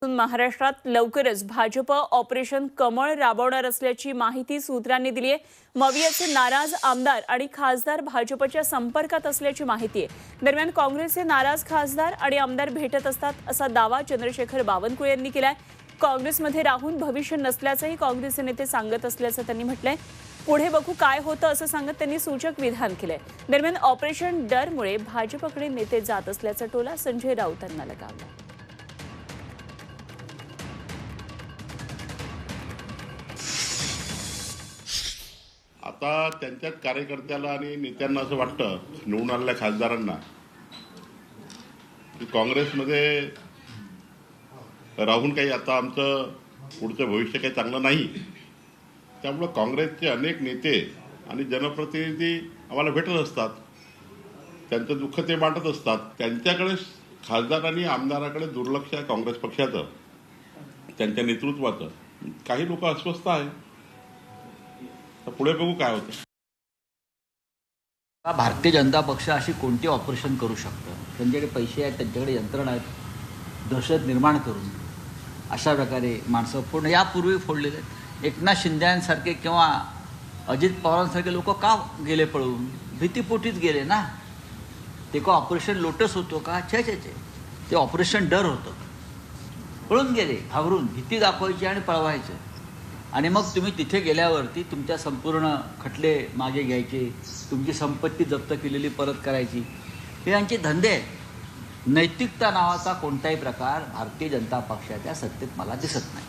महाराष्ट्रात लवकरच भाजप ऑपरेशन कमळ राबवणार असल्याची माहिती सूत्रांनी दिली आहे। मवियाचे नाराज आमदार आणि खासदार भाजपच्या संपर्कात असल्याची माहिती आहे। दरम्यान काँग्रेसचे नाराज खासदार आणि आमदार भेटत असतात असा दावा चंद्रशेखर बावनकुळे यांनी केलाय। काँग्रेसमध्ये राहून भविष्य नसल्याचंही काँग्रेसचे नेते सांगत असल्याचं त्यांनी म्हटलंय। पुढे बघू काय होतं असं सांगत त्यांनी सूचक विधान केलंय। दरम्यान ऑपरेशन डरमुळे भाजपकडे नेते जात असल्याचा टोला संजय राऊतांना लगावला। आता त्यांच्या कार्यकर्त्याला आणि नेत्यांना असं वाटतं, निवडून आलेल्या खासदारांना, की काँग्रेसमध्ये राहून काही आता आमचं पुढचं भविष्य काही चांगलं नाही। त्यामुळे काँग्रेसचे अनेक नेते आणि जनप्रतिनिधी आम्हाला भेटत असतात, त्यांचं दुःख ते मांडत असतात। त्यांच्याकडे खासदार आणि आमदाराकडे दुर्लक्ष आहे काँग्रेस पक्षाचं, त्यांच्या नेतृत्वाचं। काही लोक अस्वस्थ आहे, पुढे बघू काय होतं। भारतीय जनता पक्ष अशी कोणती ऑपरेशन करू शकतं? त्यांच्याकडे पैसे आहेत, त्यांच्याकडे यंत्रणा आहेत, दहशत निर्माण करून अशा प्रकारे माणसं पूर्ण यापूर्वी फोडलेले आहेत। एकनाथ शिंदेसारखे किंवा अजित पवारांसारखे लोक का गेले पळून? भीतीपोटीच गेले ना। ते का ऑपरेशन लोटस होतो का? छे ते ऑपरेशन डर होतं। पळून गेले, घाबरून, भीती दाखवायची आणि पळवायचं। आणि मग तुम्ही तिथे गेल्यावरती तुमच्या संपूर्ण खटले मागे घ्यायचे, तुमची संपत्ती जप्त केलेली परत करायची, हे यांचे धंदे आहेत। नैतिकता नावाचा कोणताही प्रकार भारतीय जनता पक्षाच्या सत्तेत मला दिसत नाही।